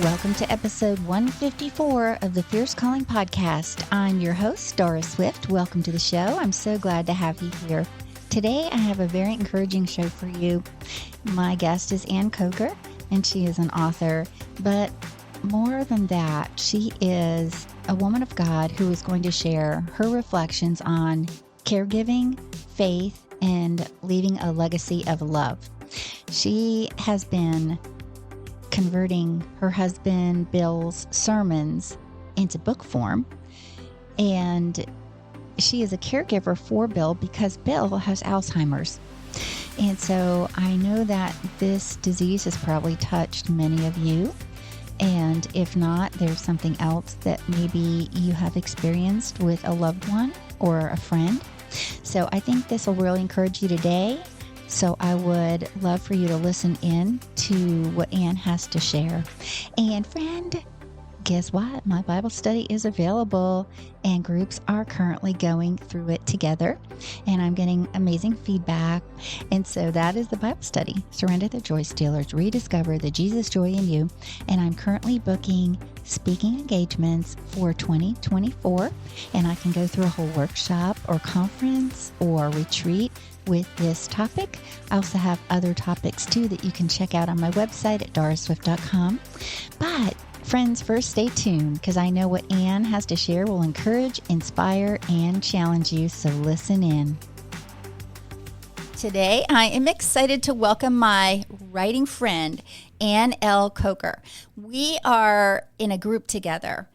Welcome to episode 154 of the Fierce Calling podcast. I'm your host, Doris Swift. Welcome to the show. I'm so glad to have you here. Today, I have a very encouraging show for you. My guest is Ann Coker, and she is an author. But more than that, she is a woman of God who is going to share her reflections on caregiving, faith, and leaving a legacy of love. She has been converting her husband Bill's sermons into book form, and she is a caregiver for Bill because Bill has Alzheimer's. And so I know that this disease has probably touched many of you, and if not, there's something else that maybe you have experienced with a loved one or a friend. So I think this will really encourage you today. So I would love for you to listen in to what Ann has to share. And friend, guess what? My Bible study is available and groups are currently going through it together. And I'm getting amazing feedback. And so that is the Bible study. Surrender the Joy Stealers, rediscover the Jesus joy in you. And I'm currently booking speaking engagements for 2024. And I can go through a whole workshop or conference or retreat with this topic. I also have other topics too that you can check out on my website at dorisswift.com. But friends, first stay tuned because I know what Ann has to share will encourage, inspire, and challenge you. So listen in. Today, I am excited to welcome my writing friend, Ann L. Coker. We are in a group together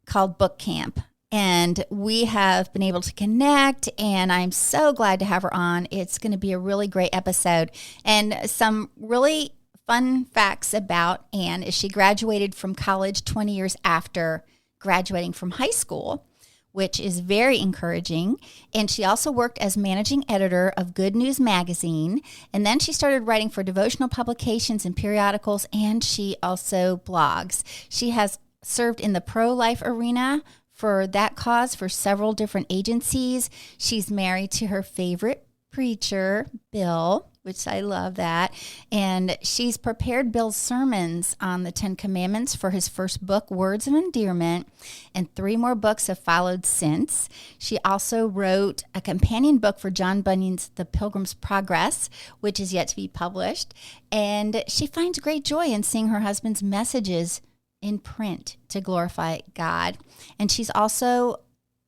called Book Camp. And we have been able to connect, and I'm so glad to have her on. It's going to be a really great episode. And some really fun facts about Ann is she graduated from college 20 years after graduating from high school, which is very encouraging. And she also worked as managing editor of Good News Magazine. And then she started writing for devotional publications and periodicals, and she also blogs. She has served in the pro-life arena for that cause for several different agencies. She's married to her favorite preacher, Bill, which I love that. And she's prepared Bill's sermons on the 10 Commandments for his first book, Words of Endearment, and 3 more books have followed since. She also wrote a companion book for John Bunyan's The Pilgrim's Progress, which is yet to be published. And she finds great joy in seeing her husband's messages in print to glorify God. And she's also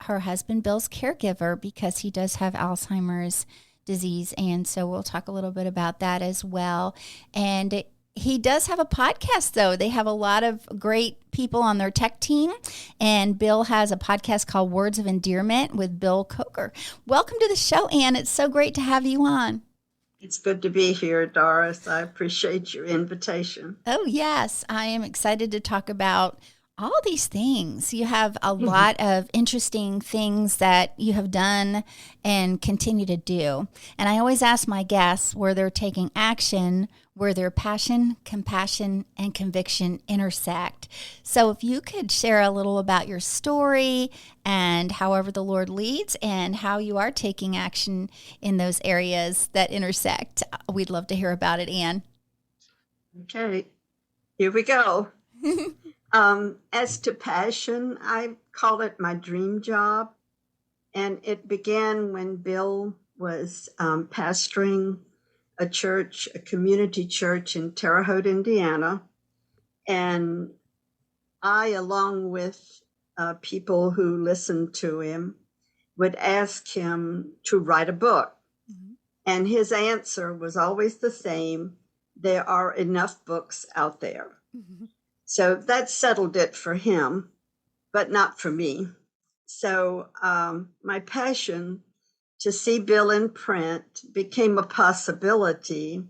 her husband Bill's caregiver because he does have Alzheimer's disease. And so we'll talk a little bit about that as well. And he does have a podcast, though. They have a lot of great people on their tech team. And Bill has a podcast called Words of Endearment with Bill Coker. Welcome to the show, Ann. It's so great to have you on. It's good to be here, Doris. I appreciate your invitation. Oh, yes. I am excited to talk about all these things. You have a lot of interesting things that you have done and continue to do. And I always ask my guests where they're taking action, where their passion, compassion, and conviction intersect. So if you could share a little about your story and however the Lord leads and how you are taking action in those areas that intersect, we'd love to hear about it, Ann. Okay, here we go. As to passion, I call it my dream job. And it began when Bill was pastoring a church, a community church in Terre Haute, Indiana. And I, along with people who listened to him, would ask him to write a book. Mm-hmm. And his answer was always the same: there are enough books out there. Mm-hmm. So that settled it for him, but not for me. So my passion to see Bill in print became a possibility,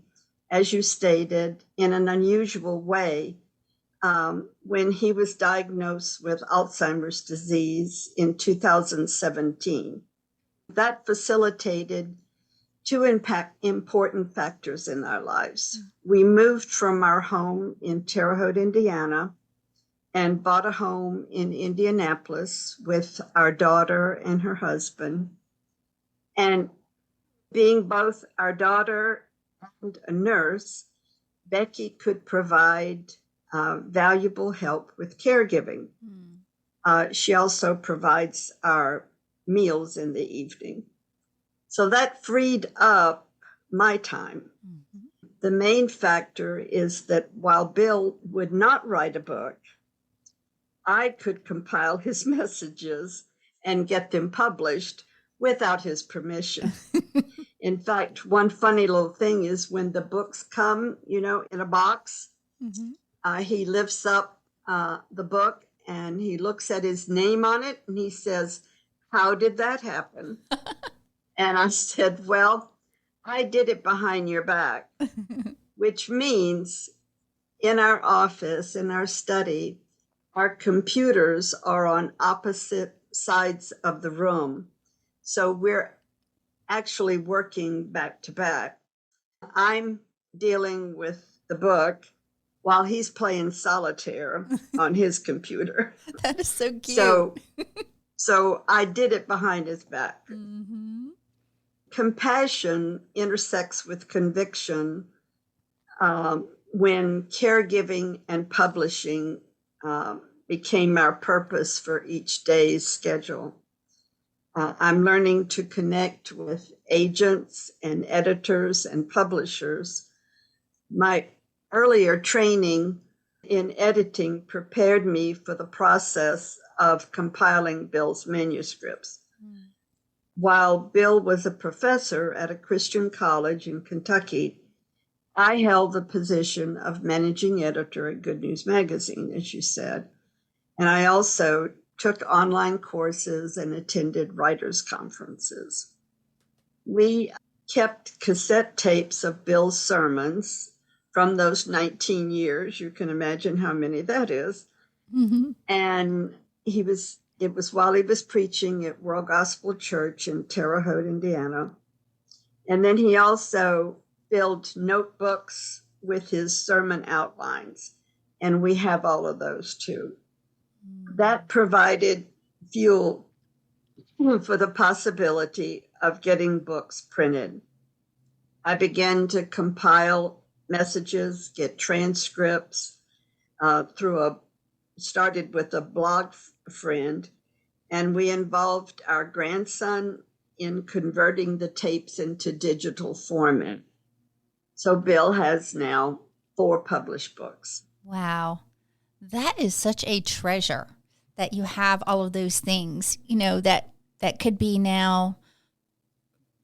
as you stated, in an unusual way, when he was diagnosed with Alzheimer's disease in 2017. That facilitated 2 important factors in our lives. We moved from our home in Terre Haute, Indiana, and bought a home in Indianapolis with our daughter and her husband. And being both our daughter and a nurse, Becky could provide valuable help with caregiving. She also provides our meals in the evening. So that freed up my time. The main factor is that while Bill would not write a book, I could compile his messages and get them published without his permission. In fact, one funny little thing is when the books come, in a box, he lifts up the book and he looks at his name on it and he says, "How did that happen?" And I said, "Well, I did it behind your back," which means in our office, in our study, our computers are on opposite sides of the room. So we're actually working back to back. I'm dealing with the book while he's playing solitaire on his computer. That is so cute. So I did it behind his back. Compassion intersects with conviction when caregiving and publishing became our purpose for each day's schedule. I'm learning to connect with agents and editors and publishers. My earlier training in editing prepared me for the process of compiling Bill's manuscripts. While Bill was a professor at a Christian college in Kentucky, I held the position of managing editor at Good News Magazine, as you said. And I also took online courses and attended writers' conferences. We kept cassette tapes of Bill's sermons from those 19 years. You can imagine how many that is. And it was while he was preaching at World Gospel Church in Terre Haute, Indiana. And then he also filled notebooks with his sermon outlines. And we have all of those too. That provided fuel for the possibility of getting books printed. I began to compile messages, get transcripts started with a blog friend, and we involved our grandson in converting the tapes into digital format. So Bill has now 4 published books. Wow. That is such a treasure that you have all of those things, that could be now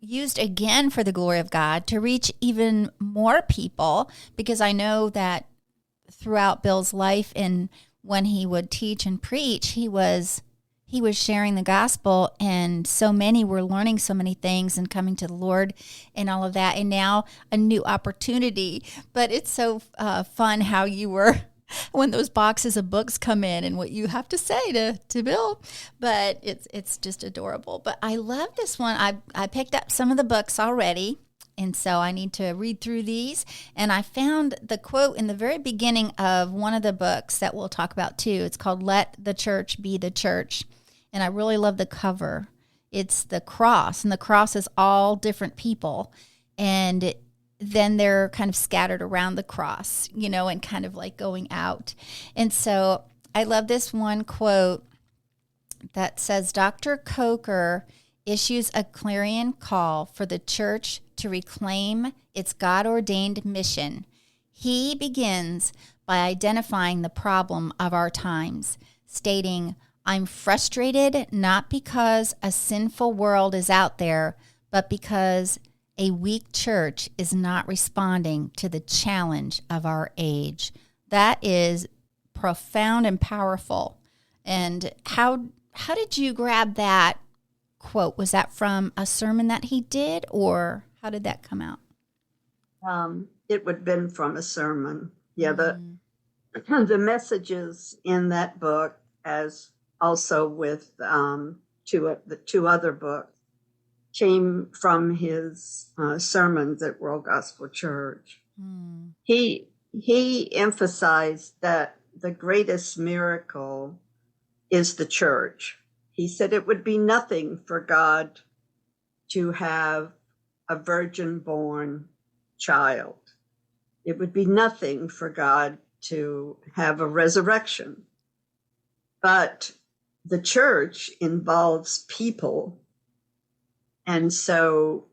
used again for the glory of God to reach even more people, because I know that throughout Bill's life and when he would teach and preach, he was sharing the gospel, and so many were learning so many things and coming to the Lord and all of that. And now a new opportunity. But it's so fun how you were when those boxes of books come in and what you have to say to Bill. But it's just adorable. But I love this one. I picked up some of the books already, and so I need to read through these. And I found the quote in the very beginning of one of the books that we'll talk about too. It's called "Let the Church Be the Church." And I really love the cover. It's the cross, and the cross is all different people. And then they're kind of scattered around the cross, and kind of like going out. And so I love this one quote that says, "Dr. Coker issues a clarion call for the church to reclaim its God-ordained mission. He begins by identifying the problem of our times, stating, 'I'm frustrated not because a sinful world is out there, but because a weak church is not responding to the challenge of our age.'" That is profound and powerful. And how did you grab that quote? Was that from a sermon that he did, or how did that come out? It would have been from a sermon. Yeah, the messages in that book, as also with the 2 other books, came from his sermons at World Gospel Church. He emphasized that the greatest miracle is the church. He said it would be nothing for God to have a virgin-born child. It would be nothing for God to have a resurrection. But the church involves people. And so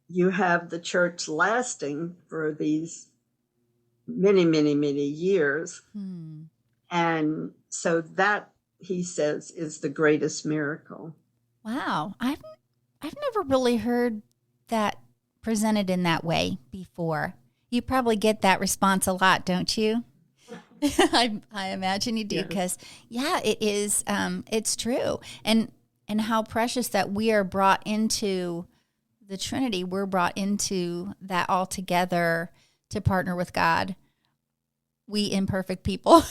you have the church lasting for these many, many, many years. And so that, he says, is the greatest miracle. Wow. I've never really heard that presented in that way before. You probably get that response a lot, don't you? I imagine you do, because it is. It's true, and how precious that we are brought into the Trinity. We're brought into that all together to partner with God. We imperfect people.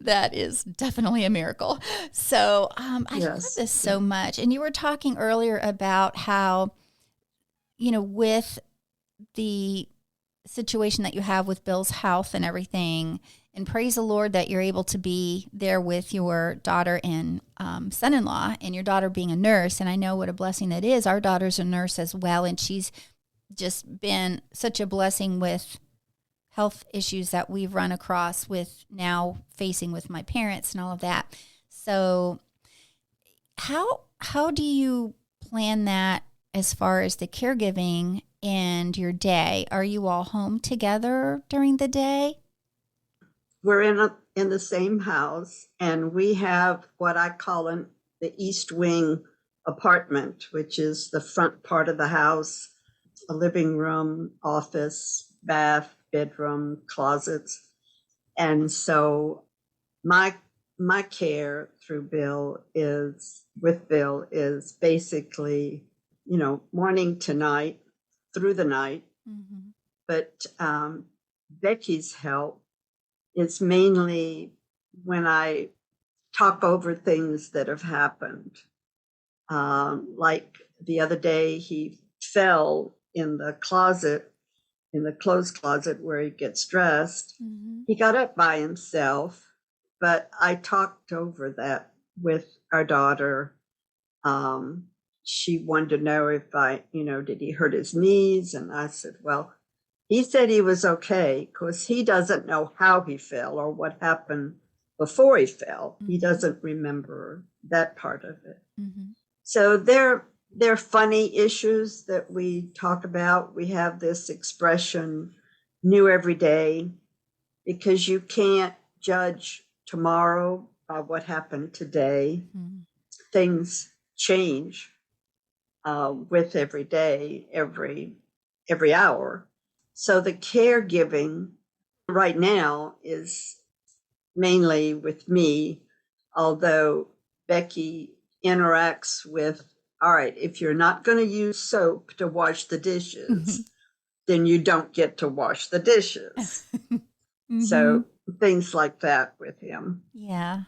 That is definitely a miracle. So I love this so much. And you were talking earlier about how, with the situation that you have with Bill's health and everything, and praise the Lord that you're able to be there with your daughter and son-in-law, and your daughter being a nurse. And I know what a blessing that is. Our daughter's a nurse as well, and she's just been such a blessing with health issues that we've run across with now facing with my parents and all of that. So how do you plan that as far as the caregiving and your day? Are you all home together during the day? We're in the same house, and we have what I call the East Wing apartment, which is the front part of the house, a living room, office, bath, bedroom, closets. And so my care with Bill is basically, morning to night, through the night. Mm-hmm. But Becky's help is mainly when I talk over things that have happened. Like the other day, he fell in the closet, in the clothes closet where he gets dressed. Mm-hmm. He got up by himself, but I talked over that with our daughter. She wanted to know if did he hurt his knees? And I said, well, he said he was okay, because he doesn't know how he fell or what happened before he fell. Mm-hmm. He doesn't remember that part of it. Mm-hmm. So they're funny issues that we talk about. We have this expression, new every day, because you can't judge tomorrow by what happened today. Mm-hmm. Things change with every day, every hour. So the caregiving right now is mainly with me, although Becky interacts with, all right, if you're not going to use soap to wash the dishes, then you don't get to wash the dishes. Mm-hmm. So things like that with him. Yeah.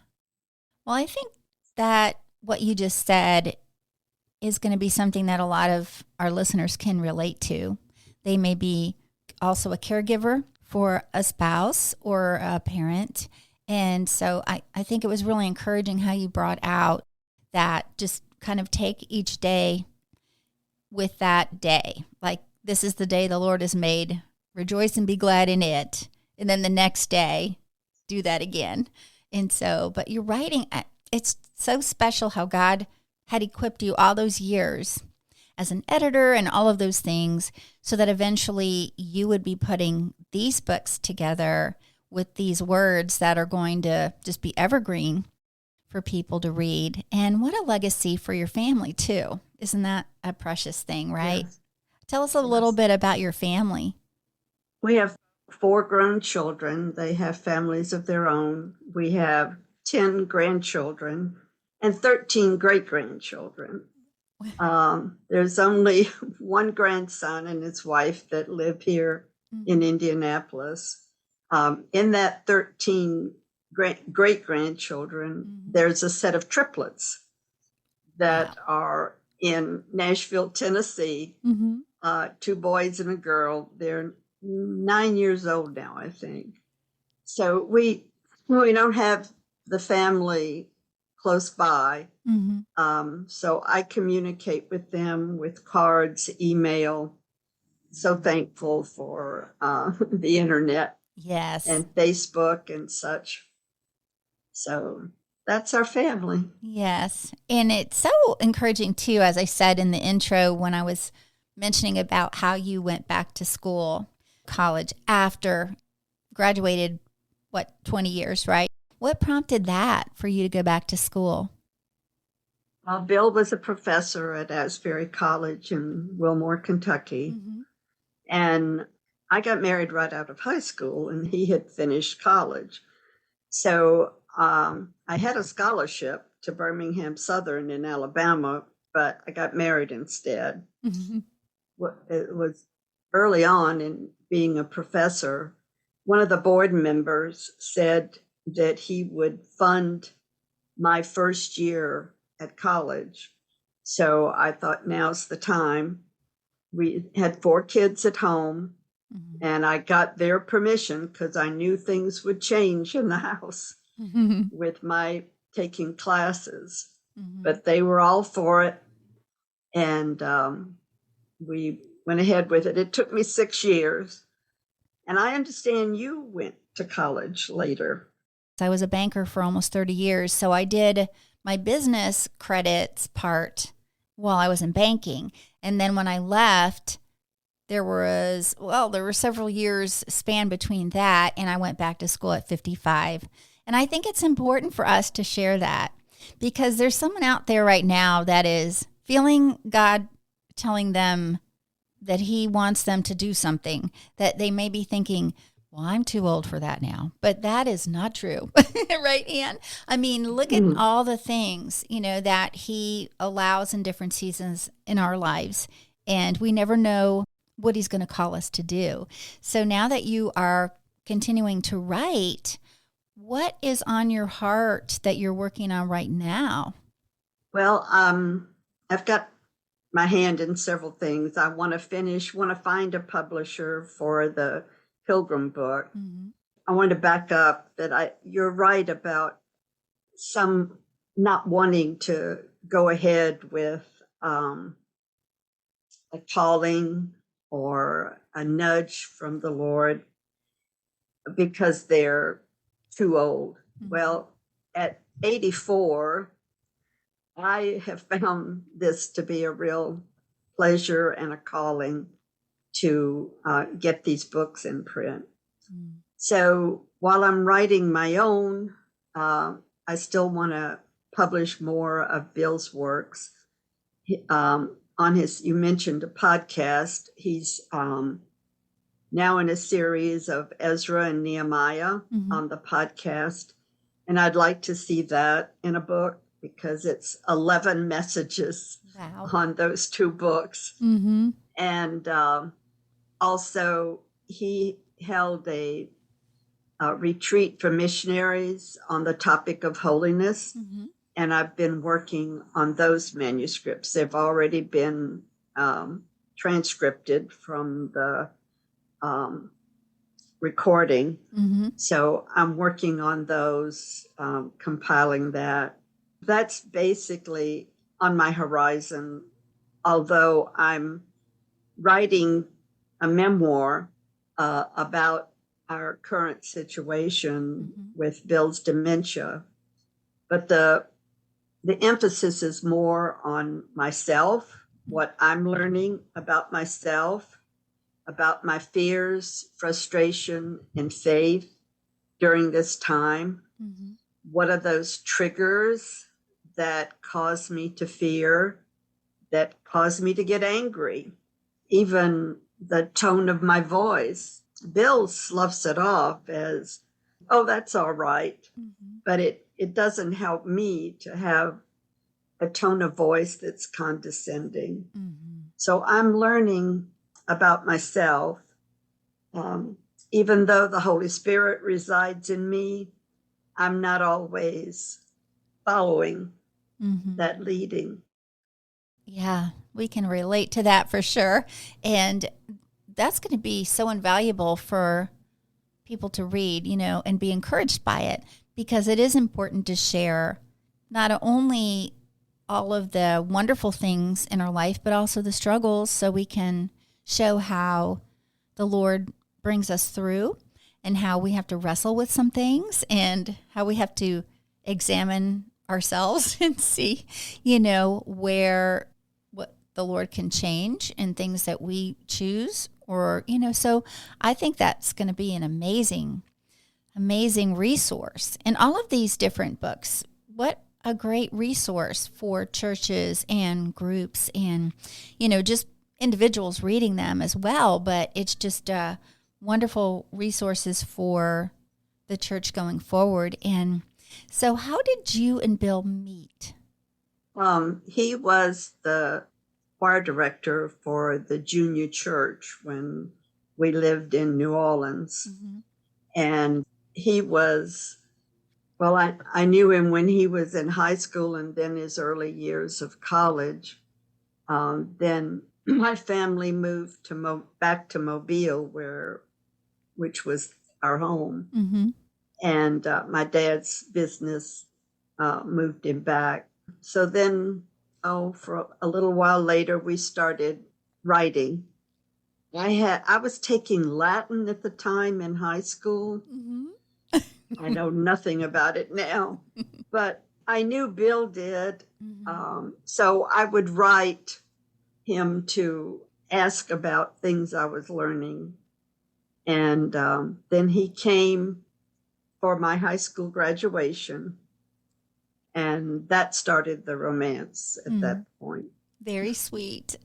Well, I think that what you just said is going to be something that a lot of our listeners can relate to. They may be also a caregiver for a spouse or a parent. And so I think it was really encouraging how you brought out that just kind of take each day with that day. Like, this is the day the Lord has made. Rejoice and be glad in it. And then the next day, do that again. And so, but you're writing, it's so special how God had equipped you all those years as an editor and all of those things, so that eventually you would be putting these books together with these words that are going to just be evergreen for people to read. And what a legacy for your family too. Isn't that a precious thing, right? Yes. Tell us a little bit about your family. We have 4 grown children. They have families of their own. We have 10 grandchildren and 13 great-grandchildren. There's only one grandson and his wife that live here in Indianapolis. In that 13 great-grandchildren, there's a set of triplets that are in Nashville, Tennessee, 2 boys and a girl. They're 9 years old now, I think. So we don't have the family close by. So I communicate with them with cards, email. So thankful for the internet. Yes. and Facebook and such. So that's our family. Yes. And it's so encouraging, too, as I said in the intro when I was mentioning about how you went back to school, college, after graduated, 20 years, right? What prompted that for you to go back to school? Bill was a professor at Asbury College in Wilmore, Kentucky. Mm-hmm. And I got married right out of high school, and he had finished college. So I had a scholarship to Birmingham Southern in Alabama, but I got married instead. Mm-hmm. It was early on in being a professor. One of the board members said that he would fund my first year at college. So I thought, now's the time. We had 4 kids at home, Mm-hmm. and I got their permission because I knew things would change in the house Mm-hmm. with my taking classes. Mm-hmm. But they were all for it, and we went ahead with it. It took me 6 years, and I understand you went to college later. I was a banker for almost 30 years, so I did my business credits part while I was in banking. And then when I left, there were several years span between that, and I went back to school at 55. And I think it's important for us to share that because there's someone out there right now that is feeling God telling them that he wants them to do something that they may be thinking, well, I'm too old for that now. But that is not true. Right, Ann? I mean, look at all the things, that he allows in different seasons in our lives. And we never know what he's going to call us to do. So now that you are continuing to write, what is on your heart that you're working on right now? Well, I've got my hand in several things. I want to find a publisher for the Pilgrim book. Mm-hmm. I want to back up that you're right about some not wanting to go ahead with a calling or a nudge from the Lord because they're too old. Mm-hmm. Well, at 84, I have found this to be a real pleasure and a calling to get these books in print. Mm. So while I'm writing my own, I still want to publish more of Bill's works. You mentioned a podcast. He's now in a series of Ezra and Nehemiah on the podcast. And I'd like to see that in a book because it's 11 messages on those 2 books. Mm-hmm. And also, he held a retreat for missionaries on the topic of holiness. Mm-hmm. And I've been working on those manuscripts. They've already been transcribed from the recording. Mm-hmm. So I'm working on those, compiling that. That's basically on my horizon, although I'm writing a memoir about our current situation with Bill's dementia. But the emphasis is more on myself, what I'm learning about myself, about my fears, frustration, and faith during this time. Mm-hmm. What are those triggers that cause me to fear, that cause me to get angry? Even the tone of my voice. Bill sloughs it off as, oh, that's all right. Mm-hmm. But it doesn't help me to have a tone of voice that's condescending. Mm-hmm. So I'm learning about myself. Even though the Holy Spirit resides in me, I'm not always following that leading. Yeah, we can relate to that for sure. And that's going to be so invaluable for people to read, and be encouraged by it, because it is important to share not only all of the wonderful things in our life, but also the struggles, so we can show how the Lord brings us through and how we have to wrestle with some things and how we have to examine ourselves and see, what the Lord can change and things that we choose so I think that's going to be an amazing resource. And all of these different books, what a great resource for churches and groups and, just individuals reading them as well. But it's just wonderful resources for the church going forward. And so how did you and Bill meet? He was the choir director for the junior church when we lived in New Orleans. Mm-hmm. And he was, I knew him when he was in high school and then his early years of college. Then my family moved back to Mobile, which was our home. Mm-hmm. And my dad's business moved him back. So then, for a little while later, we started writing. I was taking Latin at the time in high school. Mm-hmm. I know nothing about it now, but I knew Bill did. Mm-hmm. So I would write him to ask about things I was learning. And then he came for my high school graduation. And that started the romance at that point. Very sweet.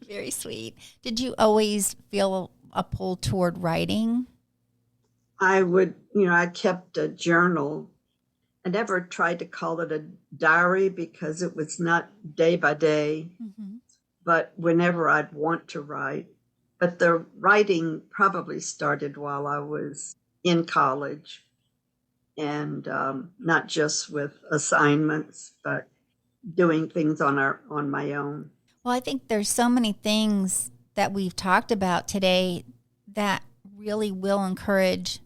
Very sweet. Did you always feel a pull toward writing? I would, I kept a journal. I never tried to call it a diary because it was not day by day, but whenever I'd want to write. But the writing probably started while I was in college. And not just with assignments, but doing things on my own. Well, I think there's so many things that we've talked about today that really will encourage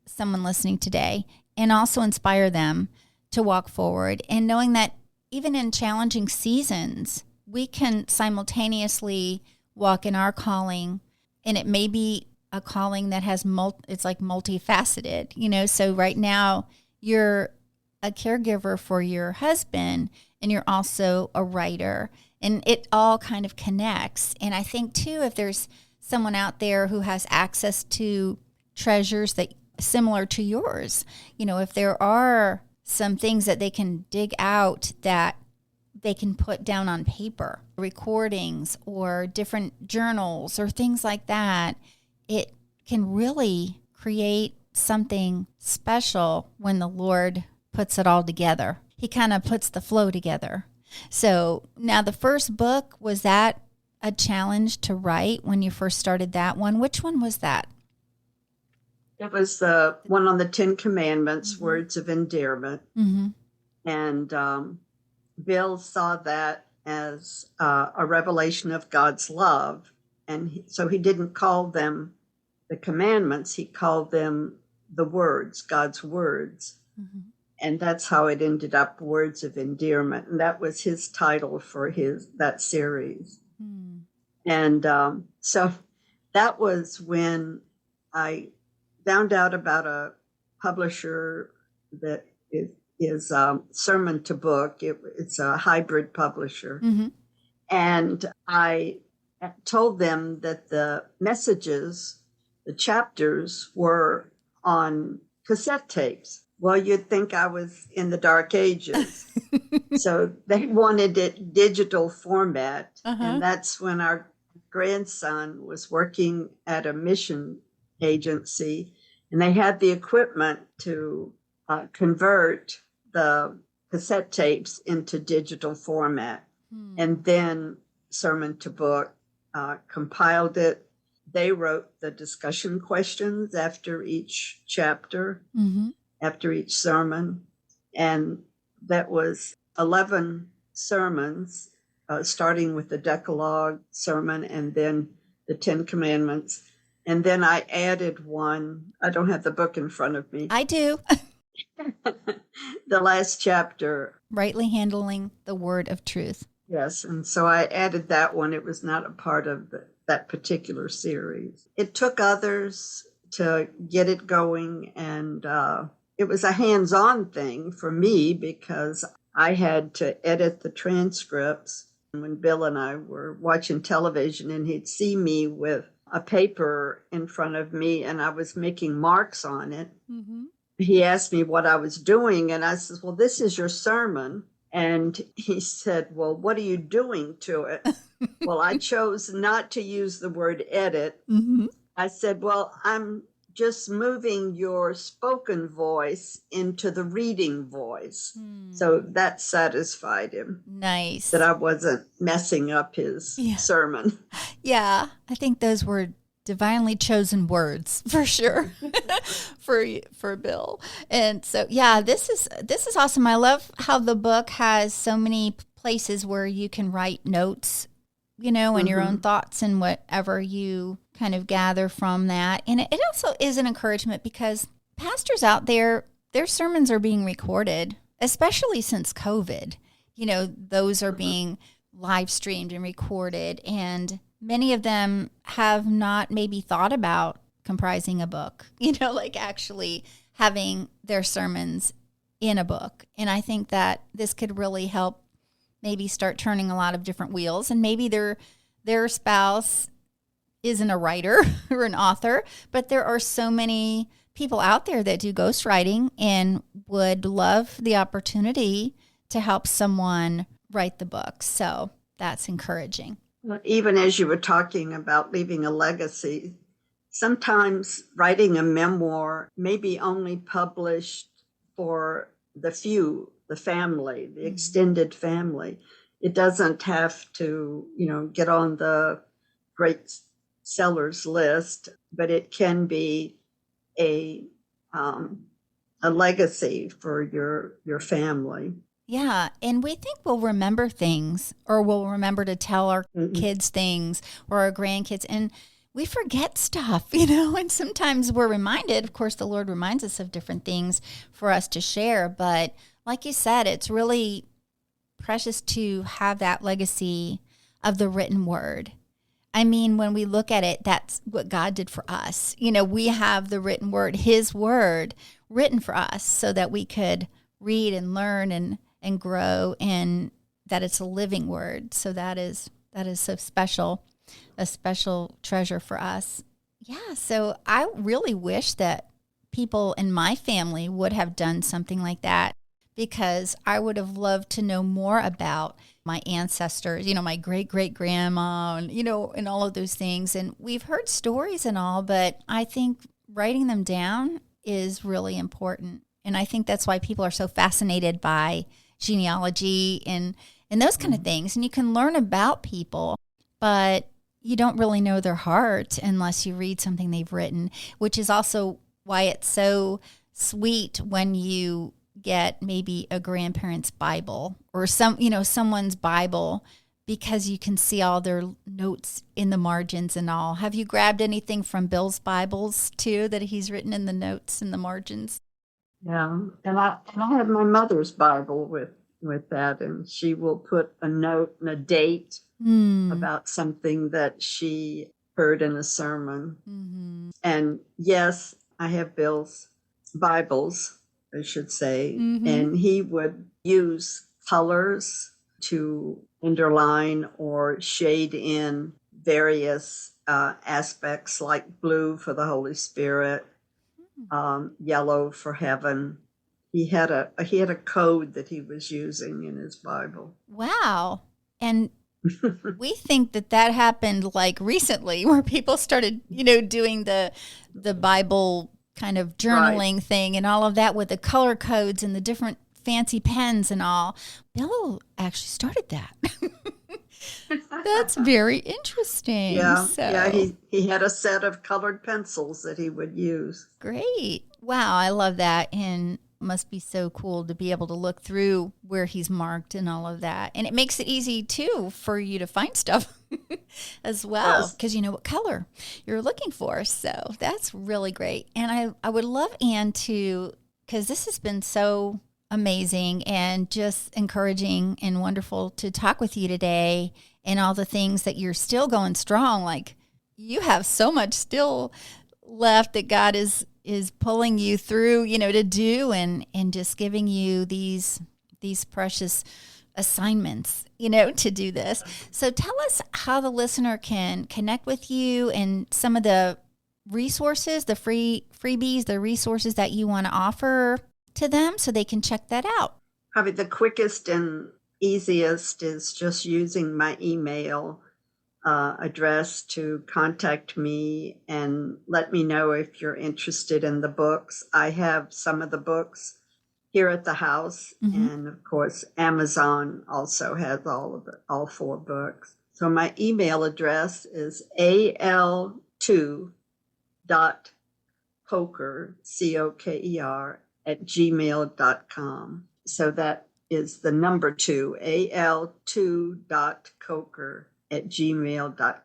someone listening today and also inspire them to walk forward. And knowing that even in challenging seasons, we can simultaneously walk in our calling, and it may be a calling that has it's like multifaceted, so right now you're a caregiver for your husband and you're also a writer, and it all kind of connects. And I think too, if there's someone out there who has access to treasures that similar to yours, if there are some things that they can dig out that they can put down on paper, recordings or different journals or things like that, it can really create something special when the Lord puts it all together. He kind of puts the flow together. So now the first book, was that a challenge to write when you first started that one? Which one was that? It was the one on the 10 Commandments, words of endearment. Mm-hmm. And Bill saw that as a revelation of God's love. And so he didn't call them the commandments, he called them the words, God's words. Mm-hmm. And that's how it ended up, Words of Endearment. And that was his title for that series. Mm. And so that was when I found out about a publisher that is sermon to book. It's a hybrid publisher. Mm-hmm. And I told them that the messages, the chapters, were on cassette tapes. Well, you'd think I was in the dark ages. So they wanted it digital format. Uh-huh. And that's when our grandson was working at a mission agency, and they had the equipment to convert the cassette tapes into digital format. And then Sermon to Book compiled it. They wrote the discussion questions after each chapter, after each sermon. And that was 11 sermons, starting with the Decalogue sermon and then the 10 Commandments. And then I added one. I don't have the book in front of me. I do. The last chapter. Rightly handling the word of truth. Yes. And so I added that one. It was not a part of that particular series. It took others to get it going. And it was a hands-on thing for me because I had to edit the transcripts. When Bill and I were watching television and he'd see me with a paper in front of me and I was making marks on it, he asked me what I was doing. And I said, well, this is your sermon. And he said, well, what are you doing to it? Well, I chose not to use the word edit. I said, well, I'm just moving your spoken voice into the reading voice. So that satisfied him. Nice. That I wasn't messing up his sermon. Yeah, I think those were divinely chosen words for sure for Bill. And so, yeah, this is awesome. I love how the book has so many places where you can write notes, and your own thoughts and whatever you kind of gather from that. And it also is an encouragement because pastors out there, their sermons are being recorded, especially since COVID. Those are being live streamed and recorded, and many of them have not maybe thought about comprising a book, like actually having their sermons in a book. And I think that this could really help maybe start turning a lot of different wheels, and maybe their spouse isn't a writer or an author, but there are so many people out there that do ghostwriting and would love the opportunity to help someone write the book. So that's encouraging. Even as you were talking about leaving a legacy, sometimes writing a memoir may be only published for the few, the family, the extended family. It doesn't have to, get on the great sellers list, but it can be a legacy for your family. Yeah, and we think we'll remember things, or we'll remember to tell our kids things or our grandkids, and we forget stuff, and sometimes we're reminded. Of course, the Lord reminds us of different things for us to share, but like you said, it's really precious to have that legacy of the written word. I mean, when we look at it, that's what God did for us. We have the written word, His word, written for us so that we could read and learn and grow, and that it's a living word. So that is so special, a special treasure for us. Yeah, so I really wish that people in my family would have done something like that, because I would have loved to know more about my ancestors, my great-great-grandma, and, and all of those things. And we've heard stories and all, but I think writing them down is really important. And I think that's why people are so fascinated by genealogy and those kind of things. And you can learn about people, but you don't really know their heart unless you read something they've written, which is also why it's so sweet when you get maybe a grandparent's Bible or someone's Bible, because you can see all their notes in the margins and all. Have you grabbed anything from Bill's Bibles too that he's written in the notes in the margins? Yeah, and I have my mother's Bible with that, and she will put a note and a date about something that she heard in a sermon. And yes, I have Bill's Bibles, I should say, and he would use colors to underline or shade in various aspects, like blue for the Holy Spirit, yellow for heaven. He had a code that he was using in his Bible. Wow. And we think that happened like recently, where people started, doing the Bible kind of journaling thing and all of that with the color codes and the different fancy pens and all. Bill actually started that. That's very interesting. Yeah, he had a set of colored pencils that he would use. Great. Wow, I love that. And must be so cool to be able to look through where he's marked and all of that. And it makes it easy, too, for you to find stuff as well, because you know what color you're looking for. So that's really great. And I would love Ann to, because this has been so amazing and just encouraging and wonderful to talk with you today, and all the things that you're still going strong. Like, you have so much still left that God is pulling you through, to do and just giving you these precious assignments, to do this. So tell us how the listener can connect with you and some of the resources, the freebies, the resources that you want to offer to them so they can check that out. Probably the quickest and easiest is just using my email address to contact me and let me know if you're interested in the books. I have some of the books here at the house, and of course Amazon also has all 4 books. So my email address is al2.coker, COKER, @gmail.com. So that is the number 2, al2.coker @gmail.com.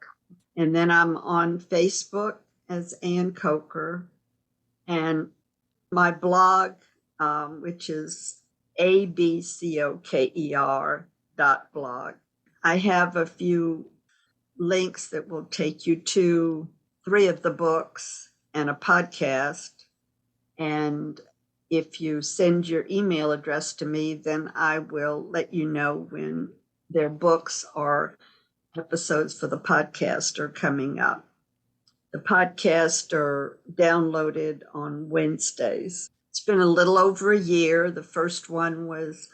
And then I'm on Facebook as Ann Coker, and my blog, which is abcoker.blog. I have a few links that will take you to 3 of the books and a podcast. And if you send your email address to me, then I will let you know when their books or episodes for the podcast are coming up. The podcasts are downloaded on Wednesdays. It's been a little over a year. The first one was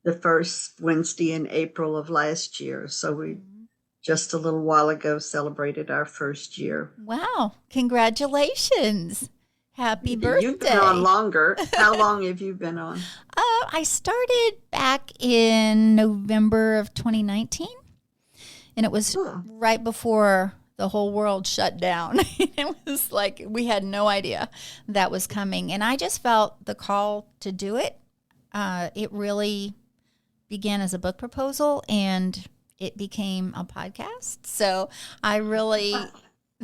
the first Wednesday in April of last year. So we just a little while ago celebrated our first year. Wow. Congratulations. Happy birthday. You've been on longer. How long have you been on? I started back in November of 2019. And it was right before the whole world shut down. It was like we had no idea that was coming. And I just felt the call to do it. It really began as a book proposal, and it became a podcast. So I really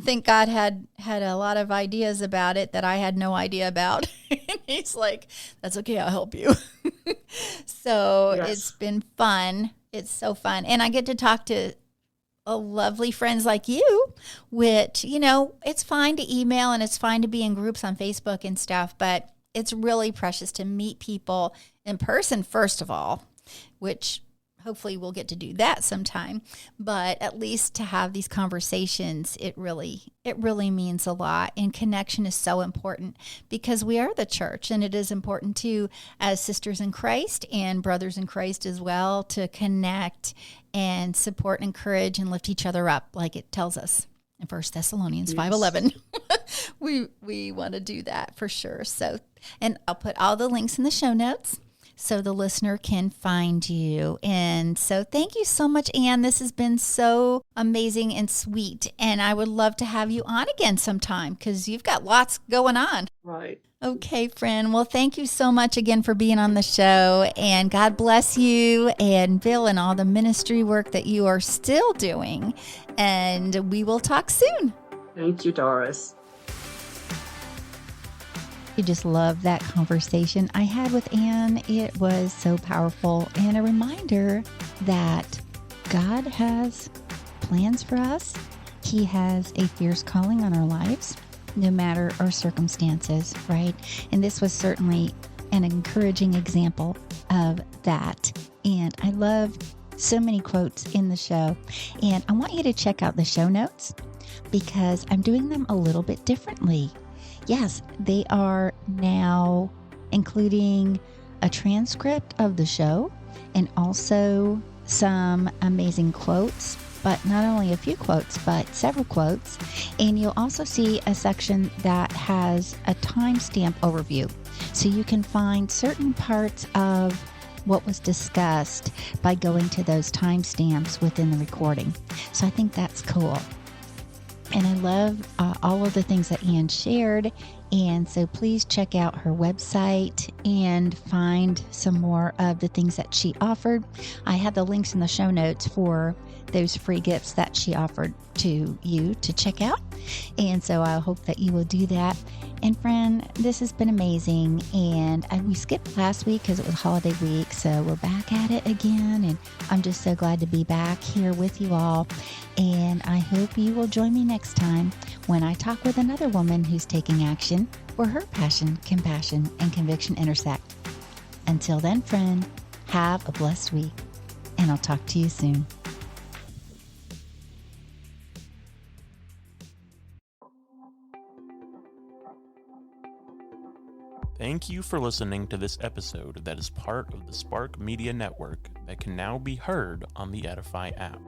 think God had a lot of ideas about it that I had no idea about. And he's like, that's okay, I'll help you. So yes. It's been fun. It's so fun. And I get to talk to lovely friends like you, which, it's fine to email and it's fine to be in groups on Facebook and stuff, but it's really precious to meet people in person, first of all, which hopefully we'll get to do that sometime, but at least to have these conversations, it really means a lot. And connection is so important because we are the church, and it is important too, as sisters in Christ and brothers in Christ as well, to connect and support and encourage and lift each other up, like it tells us in 1 Thessalonians 5:11. We want to do that for sure. So, and I'll put all the links in the show notes so the listener can find you. And so thank you so much, Ann. This has been so amazing and sweet. And I would love to have you on again sometime because you've got lots going on. Right. Okay, friend. Well, thank you so much again for being on the show. And God bless you and Bill and all the ministry work that you are still doing. And we will talk soon. Thank you, Doris. I just love that conversation I had with Ann. It was so powerful and a reminder that God has plans for us. He has a fierce calling on our lives, no matter our circumstances, right? And this was certainly an encouraging example of that. And I love so many quotes in the show. And I want you to check out the show notes because I'm doing them a little bit differently. Yes, they are now including a transcript of the show and also some amazing quotes, but not only a few quotes, but several quotes. And you'll also see a section that has a timestamp overview. So you can find certain parts of what was discussed by going to those timestamps within the recording. So I think that's cool. And I love all of the things that Ann shared And so please check out her website and find some more of the things that she offered. I have the links in the show notes for those free gifts that she offered to you to check out. And so I hope that you will do that. And friend, this has been amazing. And we skipped last week because it was holiday week. So we're back at it again. And I'm just so glad to be back here with you all. And I hope you will join me next time when I talk with another woman who's taking action where her passion, compassion, and conviction intersect. Until then, friend, have a blessed week. And I'll talk to you soon. Thank you for listening to this episode that is part of the Spark Media Network that can now be heard on the Edify app.